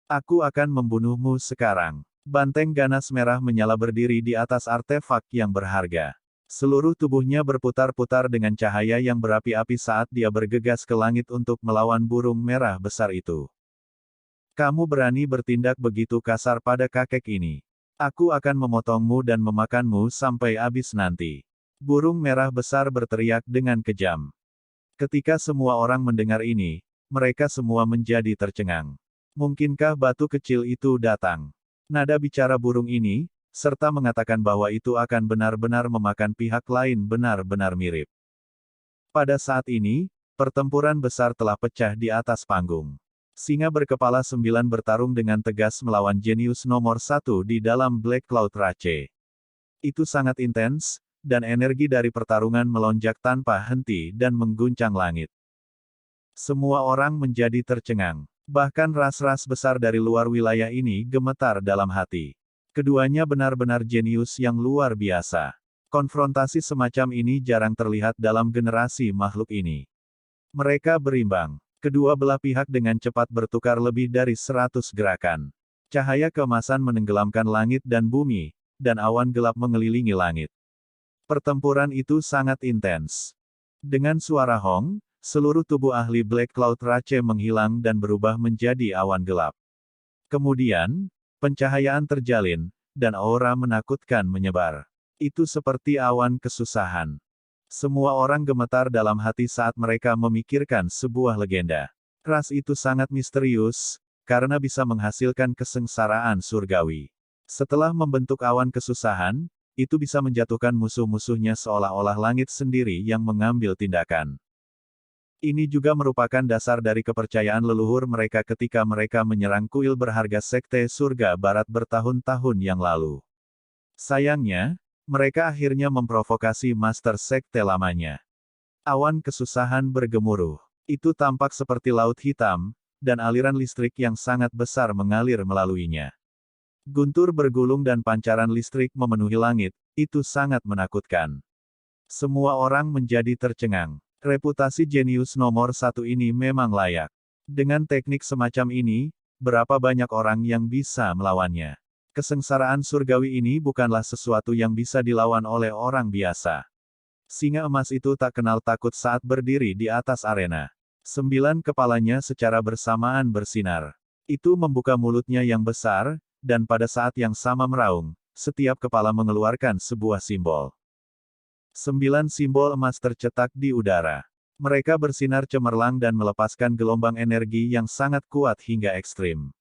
Aku akan membunuhmu sekarang. Banteng ganas merah menyala berdiri di atas artefak yang berharga. Seluruh tubuhnya berputar-putar dengan cahaya yang berapi-api saat dia bergegas ke langit untuk melawan burung merah besar itu. Kamu berani bertindak begitu kasar pada kakek ini. Aku akan memotongmu dan memakanmu sampai habis nanti. Burung merah besar berteriak dengan kejam. Ketika semua orang mendengar ini, mereka semua menjadi tercengang. Mungkinkah batu kecil itu datang? Nada bicara burung ini, serta mengatakan bahwa itu akan benar-benar memakan pihak lain benar-benar mirip. Pada saat ini, pertempuran besar telah pecah di atas panggung. Singa berkepala 9 bertarung dengan tegas melawan jenius nomor 1 di dalam Black Cloud Rache. Itu sangat intens, dan energi dari pertarungan melonjak tanpa henti dan mengguncang langit. Semua orang menjadi tercengang. Bahkan ras-ras besar dari luar wilayah ini gemetar dalam hati. Keduanya benar-benar jenius yang luar biasa. Konfrontasi semacam ini jarang terlihat dalam generasi makhluk ini. Mereka berimbang. Kedua belah pihak dengan cepat bertukar lebih dari 100 gerakan. Cahaya keemasan menenggelamkan langit dan bumi, dan awan gelap mengelilingi langit. Pertempuran itu sangat intens. Dengan suara hong, seluruh tubuh ahli Black Cloud Rache menghilang dan berubah menjadi awan gelap. Kemudian, pencahayaan terjalin, dan aura menakutkan menyebar. Itu seperti awan kesusahan. Semua orang gemetar dalam hati saat mereka memikirkan sebuah legenda. Ras itu sangat misterius, karena bisa menghasilkan kesengsaraan surgawi. Setelah membentuk awan kesusahan, itu bisa menjatuhkan musuh-musuhnya seolah-olah langit sendiri yang mengambil tindakan. Ini juga merupakan dasar dari kepercayaan leluhur mereka ketika mereka menyerang kuil berharga Sekte Surga Barat bertahun-tahun yang lalu. Sayangnya, mereka akhirnya memprovokasi Master Sekte lamanya. Awan kesusahan bergemuruh. Itu tampak seperti laut hitam, dan aliran listrik yang sangat besar mengalir melaluinya. Guntur bergulung dan pancaran listrik memenuhi langit, itu sangat menakutkan. Semua orang menjadi tercengang. Reputasi jenius nomor 1 ini memang layak. Dengan teknik semacam ini, berapa banyak orang yang bisa melawannya? Kesengsaraan surgawi ini bukanlah sesuatu yang bisa dilawan oleh orang biasa. Singa emas itu tak kenal takut saat berdiri di atas arena. 9 kepalanya secara bersamaan bersinar. Itu membuka mulutnya yang besar, dan pada saat yang sama meraung, setiap kepala mengeluarkan sebuah simbol. 9 simbol emas tercetak di udara. Mereka bersinar cemerlang dan melepaskan gelombang energi yang sangat kuat hingga ekstrim.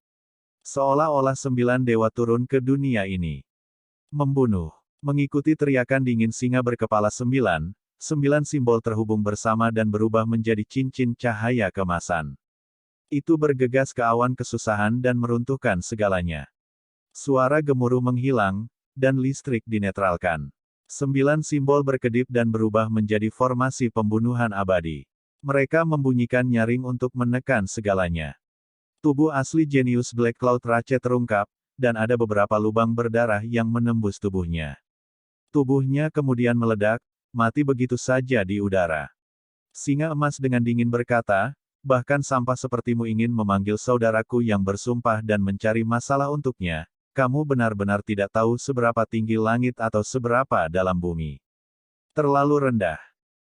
Seolah-olah 9 dewa turun ke dunia ini. Membunuh. Mengikuti teriakan dingin singa berkepala 9, 9 simbol terhubung bersama dan berubah menjadi cincin cahaya keemasan. Itu bergegas ke awan kesusahan dan meruntuhkan segalanya. Suara gemuruh menghilang, dan listrik dinetralkan. 9 simbol berkedip dan berubah menjadi formasi pembunuhan abadi. Mereka membunyikan nyaring untuk menekan segalanya. Tubuh asli jenius Black Cloud Rache terungkap, dan ada beberapa lubang berdarah yang menembus tubuhnya. Tubuhnya kemudian meledak, mati begitu saja di udara. Singa emas dengan dingin berkata, bahkan sampah sepertimu ingin memanggil saudaraku yang bersumpah dan mencari masalah untuknya. Kamu benar-benar tidak tahu seberapa tinggi langit atau seberapa dalam bumi. Terlalu rendah.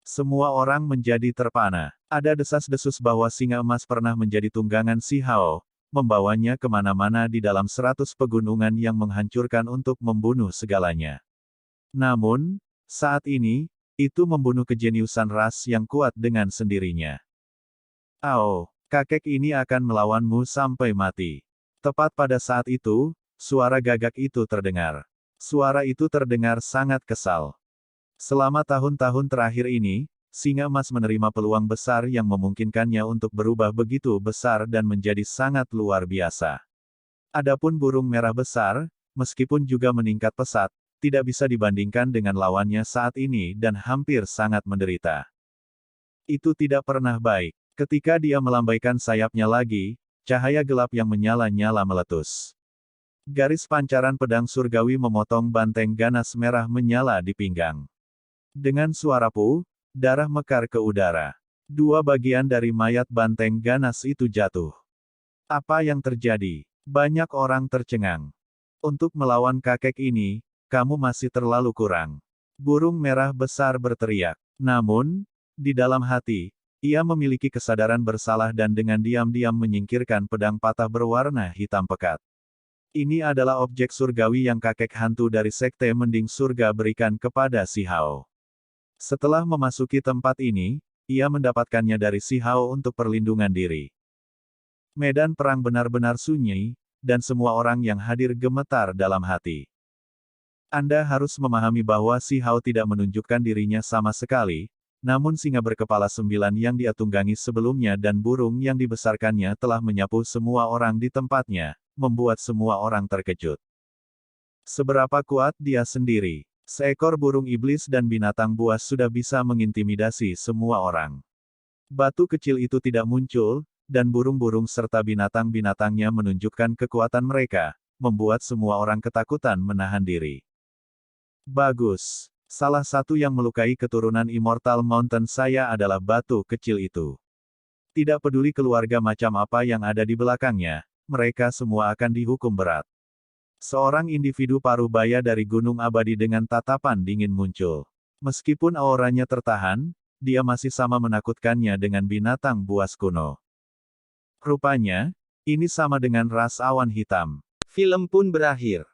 Semua orang menjadi terpana. Ada desas-desus bahwa singa emas pernah menjadi tunggangan Si Hao, membawanya kemana-mana di dalam 100 pegunungan yang menghancurkan untuk membunuh segalanya. Namun, saat ini, itu membunuh kejeniusan ras yang kuat dengan sendirinya. Ao, kakek ini akan melawanmu sampai mati. Tepat pada saat itu, suara gagak itu terdengar. Suara itu terdengar sangat kesal. Selama tahun-tahun terakhir ini, singa emas menerima peluang besar yang memungkinkannya untuk berubah begitu besar dan menjadi sangat luar biasa. Adapun burung merah besar, meskipun juga meningkat pesat, tidak bisa dibandingkan dengan lawannya saat ini dan hampir sangat menderita. Itu tidak pernah baik. Ketika dia melambaikan sayapnya lagi, cahaya gelap yang menyala-nyala meletus. Garis pancaran pedang surgawi memotong banteng ganas merah menyala di pinggang. Dengan suara puh, darah mekar ke udara. 2 bagian dari mayat banteng ganas itu jatuh. Apa yang terjadi? Banyak orang tercengang. Untuk melawan kakek ini, kamu masih terlalu kurang. Burung merah besar berteriak. Namun, di dalam hati, ia memiliki kesadaran bersalah dan dengan diam-diam menyingkirkan pedang patah berwarna hitam pekat. Ini adalah objek surgawi yang kakek hantu dari Sekte Mending Surga berikan kepada Si Hao. Setelah memasuki tempat ini, ia mendapatkannya dari Si Hao untuk perlindungan diri. Medan perang benar-benar sunyi, dan semua orang yang hadir gemetar dalam hati. Anda harus memahami bahwa Si Hao tidak menunjukkan dirinya sama sekali, namun singa berkepala 9 yang dia tunggangi sebelumnya dan burung yang dibesarkannya telah menyapu semua orang di tempatnya, membuat semua orang terkejut. Seberapa kuat dia sendiri? Seekor burung iblis dan binatang buas sudah bisa mengintimidasi semua orang. Batu kecil itu tidak muncul, dan burung-burung serta binatang-binatangnya menunjukkan kekuatan mereka, membuat semua orang ketakutan menahan diri. Bagus. Salah satu yang melukai keturunan Immortal Mountain saya adalah batu kecil itu. Tidak peduli keluarga macam apa yang ada di belakangnya, mereka semua akan dihukum berat. Seorang individu paruh baya dari Gunung Abadi dengan tatapan dingin muncul. Meskipun auranya tertahan, dia masih sama menakutkannya dengan binatang buas kuno. Rupanya, ini sama dengan ras awan hitam. Film pun berakhir.